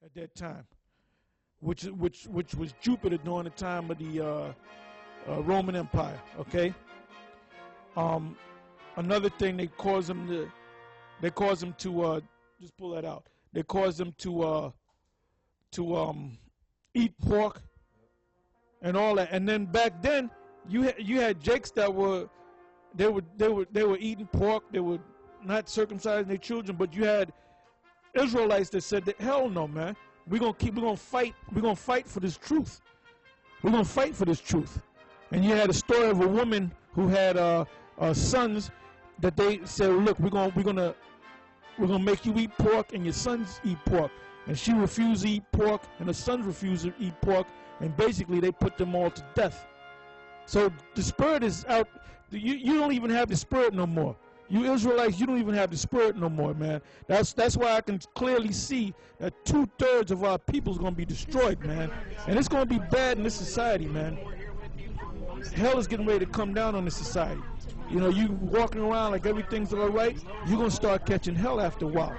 at that time, which was Jupiter during the time of the Roman Empire. Okay. Another thing they cause them to just pull that out. They cause them to eat pork and all that. And then back then you had Jakes that were eating pork. They were not circumcising their children, but you had Israelites that said that hell no, man. We're gonna fight for this truth. We're gonna fight for this truth. And you had a story of a woman who had sons that they said, look, we're gonna make you eat pork and your sons eat pork. And she refused to eat pork and her sons refused to eat pork, and basically they put them all to death. So the spirit is out. You don't even have the spirit no more. You Israelites, you don't even have the spirit no more, man. That's why I can clearly see that 2/3 of our people is going to be destroyed, man. And it's going to be bad in this society, man. Hell is getting ready to come down on this society. You know, you walking around like everything's all right, you're going to start catching hell after a while.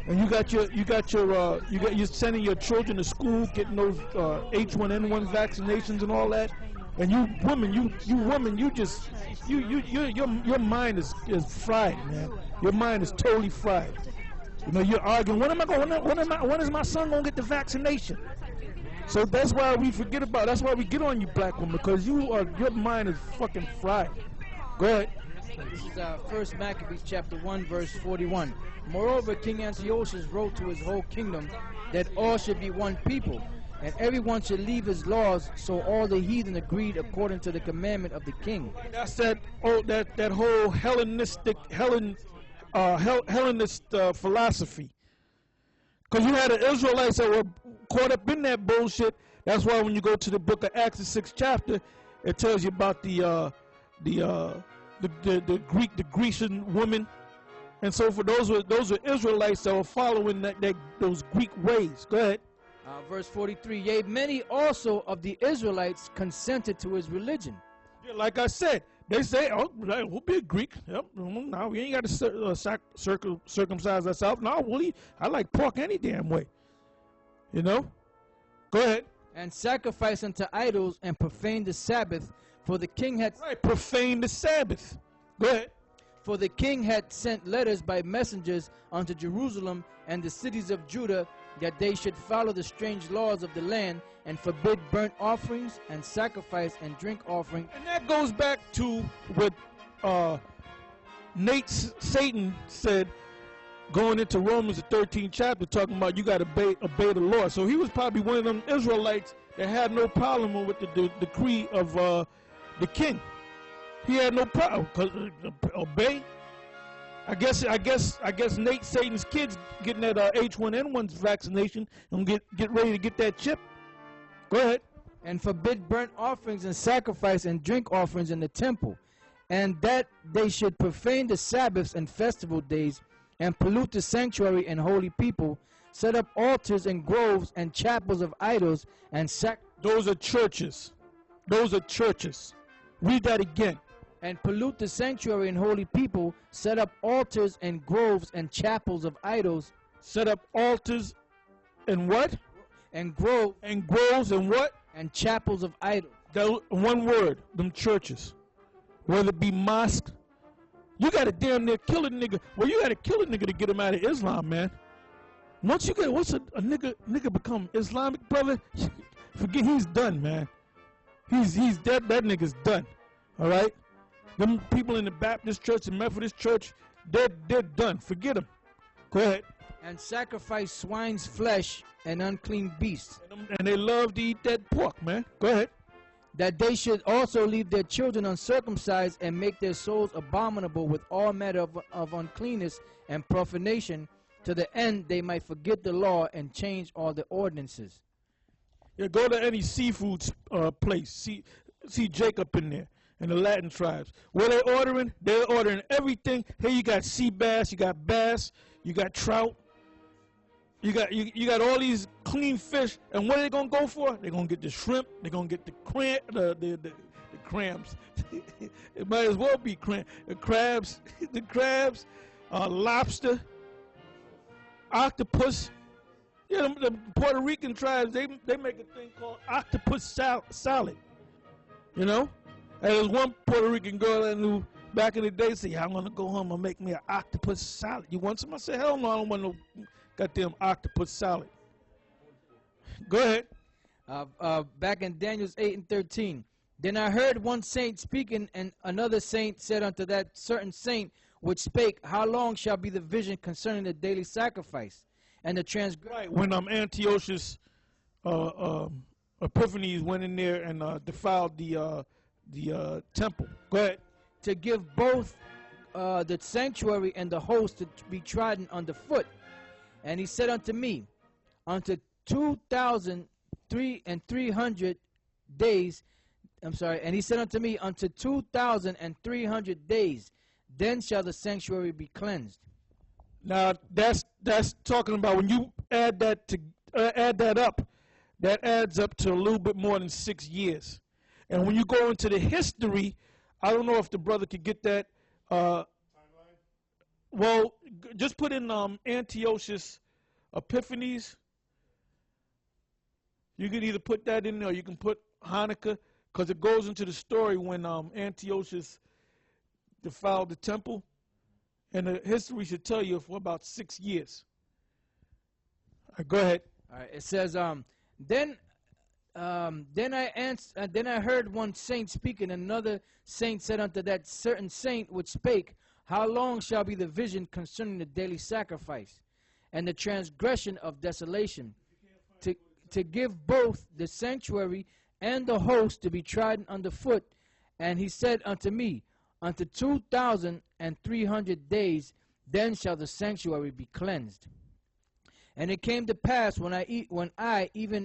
And you're sending your children to school, getting those H1N1 vaccinations and all that. And you women, your mind is fried, man. Your mind is totally fried. You know, you're arguing, when is my son gonna get the vaccination? So that's why we forget about. That's why we get on you, black women, because your mind is fucking fried. Go ahead. This is 1 Maccabees chapter 1, verse 41. Moreover, King Antiochus wrote to his whole kingdom that all should be one people, and everyone should leave his laws, so all the heathen agreed according to the commandment of the king. That's that whole Hellenist philosophy. Because you had the Israelites that were caught up in that bullshit. That's why when you go to the book of Acts, the 6th chapter, it tells you about the Grecian woman, and so for those were Israelites that were following those Greek ways. Go ahead. Verse 43, yea, many also of the Israelites consented to his religion. Yeah, like I said, they say, oh, we'll be a Greek. Yep. No, we ain't got to circumcise ourselves. No, I like pork any damn way. You know? Go ahead. And sacrifice unto idols and profane the Sabbath, for the king had... Right, profane the Sabbath. Go ahead. For the king had sent letters by messengers unto Jerusalem and the cities of Judah, that they should follow the strange laws of the land and forbid burnt offerings and sacrifice and drink offering. And that goes back to what Satan said going into Romans the 13th chapter, talking about you got to obey the law. So he was probably one of them Israelites that had no problem with the decree of the king. He had no problem because obey. I guess Nate Satan's kids getting that H1N1 vaccination and get ready to get that chip. Go ahead. And forbid burnt offerings and sacrifice and drink offerings in the temple, and that they should profane the Sabbaths and festival days, and pollute the sanctuary and holy people, set up altars and groves and chapels of idols, and Those are churches. Those are churches. Read that again. And pollute the sanctuary and holy people, set up altars and groves and chapels of idols. Set up altars and what? And groves and what? And chapels of idols. One word, them churches. Whether it be mosque, you got to damn near kill a nigga. Well, you got to kill a nigga to get him out of Islam, man. Once a nigga become Islamic, brother, forget, he's done, man. He's dead. That nigga's done. All right. Them people in the Baptist church and Methodist church, they're done. Forget them. Go ahead. And sacrifice swine's flesh and unclean beasts. And they love to eat that pork, man. Go ahead. That they should also leave their children uncircumcised and make their souls abominable with all manner of uncleanness and profanation, to the end they might forget the law and change all the ordinances. Yeah, go to any seafood place. See Jacob in there. And the Latin tribes. What they're ordering everything. Here you got sea bass, you got bass, you got trout, you got all these clean fish. And what are they gonna go for? They're gonna get the shrimp. They're gonna get the crabs. It might as well be the crabs, lobster, octopus. Yeah, the Puerto Rican tribes, they make a thing called octopus salad. You know? And there's one Puerto Rican girl I knew back in the day said, yeah, I'm going to go home and make me an octopus salad. You want some? I said, hell no, I don't want no goddamn octopus salad. Go ahead. Back in Daniel's 8 and 13. Then I heard one saint speaking, and another saint said unto that certain saint which spake, how long shall be the vision concerning the daily sacrifice and the transgression? Right, when Antiochus Epiphanes went in there and defiled the temple. Go ahead. To give both the sanctuary and the host to be trodden underfoot. And he said unto me, unto 2,300 days, and he said unto me, unto 2,300 days, then shall the sanctuary be cleansed. Now that's talking about when you add that up, that adds up to a little bit more than 6 years. And when you go into the history, I don't know if the brother could get that. Timeline? Well, just put in Antiochus Epiphanes. You can either put that in there or you can put Hanukkah, because it goes into the story when Antiochus defiled the temple. And the history should tell you for about 6 years. All right, go ahead. All right, it says, then I heard one saint speaking, and another saint said unto that certain saint which spake, how long shall be the vision concerning the daily sacrifice and the transgression of desolation, to give both the sanctuary and the host to be trodden underfoot? And he said unto me, unto 2,300 days, then shall the sanctuary be cleansed. And it came to pass when even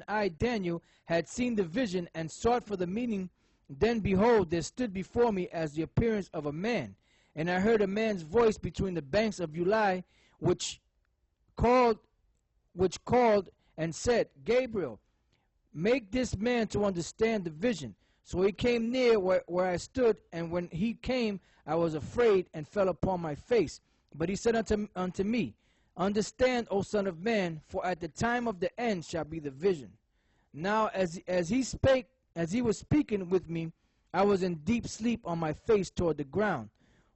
I, Daniel, had seen the vision and sought for the meaning, then behold, there stood before me as the appearance of a man. And I heard a man's voice between the banks of Ulai, which called and said, Gabriel, make this man to understand the vision. So he came near where I stood, and when he came, I was afraid and fell upon my face. But he said unto me, understand, O son of man, for at the time of the end shall be the vision. Now as he was speaking with me, I was in deep sleep on my face toward the ground.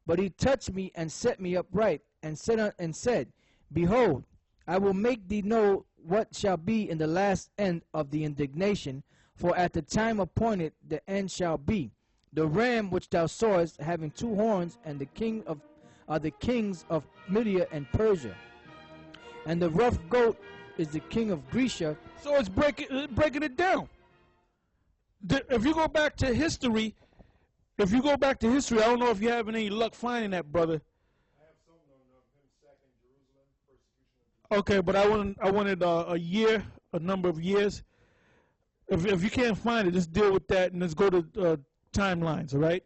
But he touched me and set me upright, and said, behold, I will make thee know what shall be in the last end of the indignation, for at the time appointed the end shall be. The ram which thou sawest having 2 horns, and the kings of Media and Persia. And the rough goat is the king of Grecia. So it's breaking it down. If you go back to history, I don't know if you're having any luck finding that, brother. I have some known of him sacking Jerusalem, persecution of Okay, but I wanted a number of years. If you can't find it, let's deal with that and let's go to timelines, all right?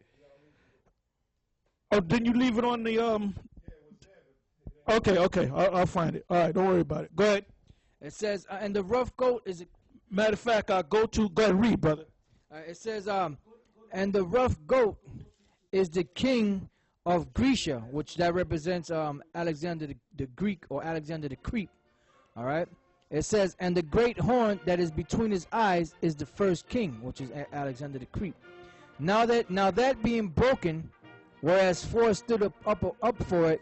Oh, didn't you leave it on the Yeah, it was there, but Okay, I'll find it. All right, don't worry about it. Go ahead. It says, and the rough goat is Matter of fact, go ahead, read, brother. it says, and the rough goat is the king of Grecia, which that represents Alexander the Greek, or Alexander the Creep. All right. It says, and the great horn that is between his eyes is the first king, which is Alexander the Creep. Now that being broken, whereas 4 stood up for it,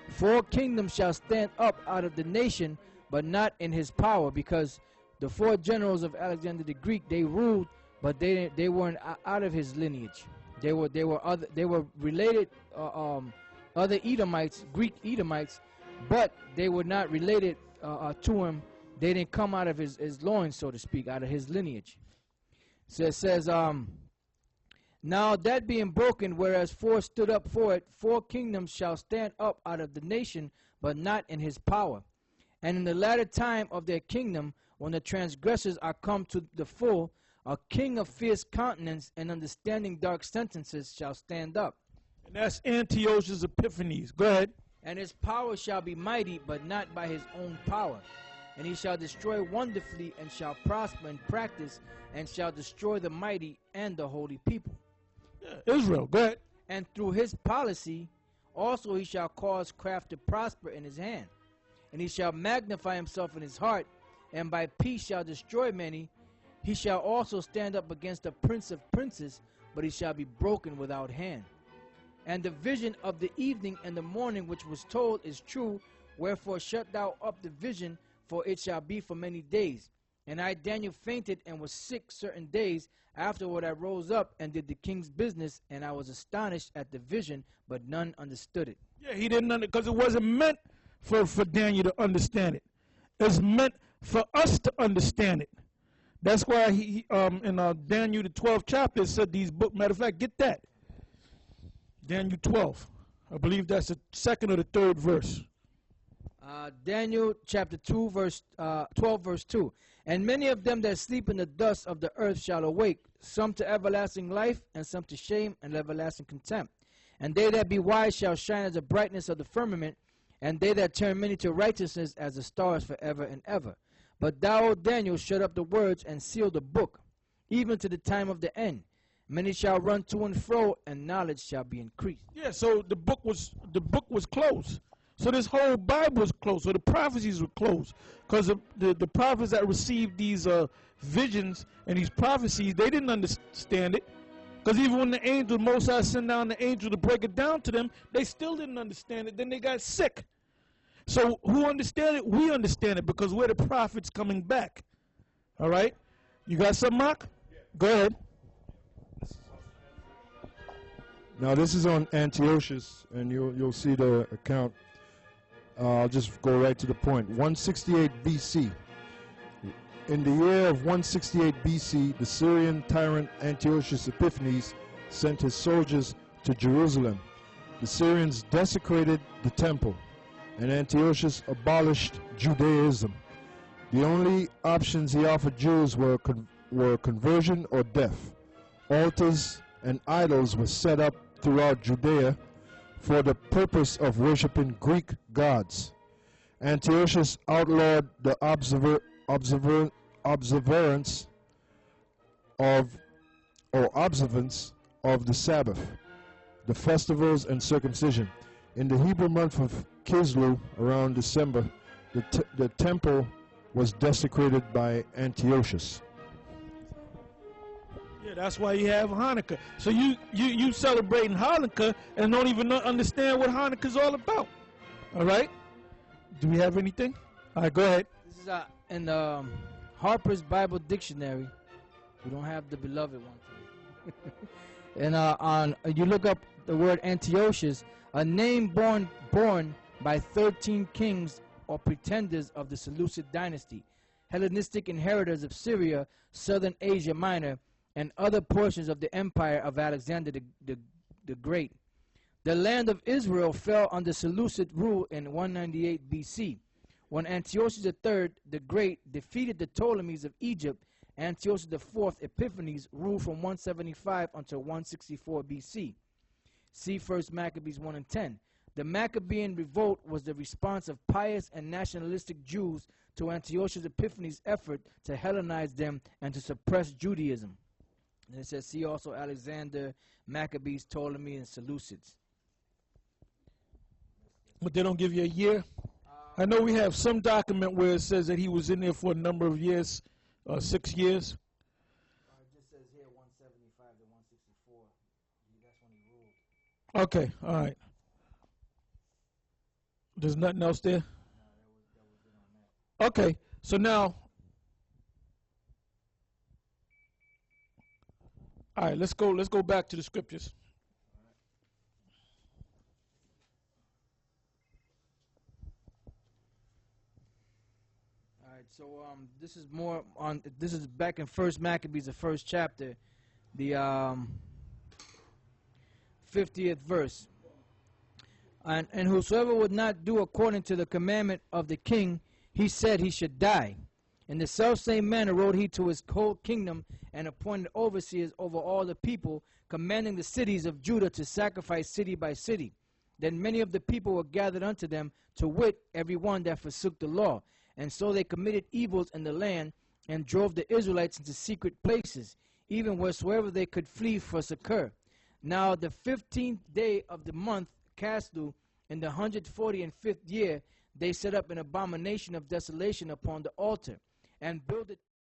4 kingdoms shall stand up out of the nation, but not in his power, because the 4 generals of Alexander the Greek, they ruled, but they weren't out of his lineage. They were related other Edomites, Greek Edomites, but they were not related to him. They didn't come out of his loins, so to speak, out of his lineage. So it says, now that being broken, whereas 4 stood up for it, 4 kingdoms shall stand up out of the nation, but not in his power. And in the latter time of their kingdom, when the transgressors are come to the full, a king of fierce countenance and understanding dark sentences shall stand up. And that's Antiochus Epiphanes. Go ahead. And his power shall be mighty, but not by his own power. And he shall destroy wonderfully, and shall prosper in practice, and shall destroy the mighty and the holy people. Yeah, Israel, go ahead. And through his policy also he shall cause craft to prosper in his hand. And he shall magnify himself in his heart, and by peace shall destroy many. He shall also stand up against the prince of princes, but he shall be broken without hand. And the vision of the evening and the morning which was told is true, wherefore shut thou up the vision, for it shall be for many days. And I, Daniel, fainted and was sick certain days. Afterward I rose up and did the king's business, and I was astonished at the vision, but none understood it. Yeah, he didn't understand, because it wasn't meant for Daniel to understand it. It's meant for us to understand it. That's why he in Daniel the 12th chapter said these books. Matter of fact, get that. Daniel 12. I believe that's the second or the third verse. Daniel chapter 2, verse 12, verse 2. And many of them that sleep in the dust of the earth shall awake, some to everlasting life, and some to shame and everlasting contempt. And they that be wise shall shine as the brightness of the firmament, and they that turn many to righteousness as the stars forever and ever. But thou, O Daniel, shut up the words and seal the book, even to the time of the end. Many shall run to and fro, and knowledge shall be increased. Yeah, so the book was closed. So this whole Bible was closed. So the prophecies were closed, because the prophets that received these visions and these prophecies, they didn't understand it. Because even when the angel, Most High sent down the angel to break it down to them, they still didn't understand it. Then they got sick. So who understand it? We understand it, because we're the prophets coming back. All right? You got something, Mark? Yeah. Go ahead. Now this is on Antiochus, and you'll see the account. I'll just go right to the point. 168 BC. In the year of 168 BC, the Syrian tyrant Antiochus Epiphanes sent his soldiers to Jerusalem. The Syrians desecrated the temple, and Antiochus abolished Judaism. The only options he offered Jews were conversion or death. Altars and idols were set up throughout Judea for the purpose of worshiping Greek gods. Antiochus outlawed the observance of the Sabbath, the festivals, and circumcision. In the Hebrew month of Kislev, around December, the temple was desecrated by Antiochus. Yeah, that's why you have Hanukkah. So you celebrating Hanukkah and don't even understand what Hanukkah's all about. All right? Do we have anything? All right, go ahead. This is in Harper's Bible Dictionary. We don't have the beloved one today. And you look up the word Antiochus, a name born by 13 kings or pretenders of the Seleucid dynasty, Hellenistic inheritors of Syria, southern Asia Minor, and other portions of the empire of Alexander the Great. The land of Israel fell under Seleucid rule in 198 BC. When Antiochus III the Great defeated the Ptolemies of Egypt, Antiochus IV Epiphanes ruled from 175 until 164 BC. See 1 Maccabees 1 and 10. The Maccabean revolt was the response of pious and nationalistic Jews to Antiochus Epiphanes' effort to Hellenize them and to suppress Judaism. And it says, see also Alexander, Maccabees, Ptolemy, and Seleucids. But they don't give you a year? I know we have some document where it says that he was in there for a number of years, 6 years. It just says here 175 to 164. That's when he ruled. Okay, all right. There's nothing else there? No, that was it on that. Okay, so now, all right, let's go back to the scriptures. All right, so this is more on. This is back in 1 Maccabees, the first chapter, the 50th verse. And whosoever would not do according to the commandment of the king, he said he should die. In the selfsame manner wrote he to his whole kingdom, and appointed overseers over all the people, commanding the cities of Judah to sacrifice city by city. Then many of the people were gathered unto them, to wit, every one that forsook the law. And so they committed evils in the land, and drove the Israelites into secret places, even wheresoever they could flee for succor. Now the 15th day of the month, Caslu, in the 145th year, they set up an abomination of desolation upon the altar. and build it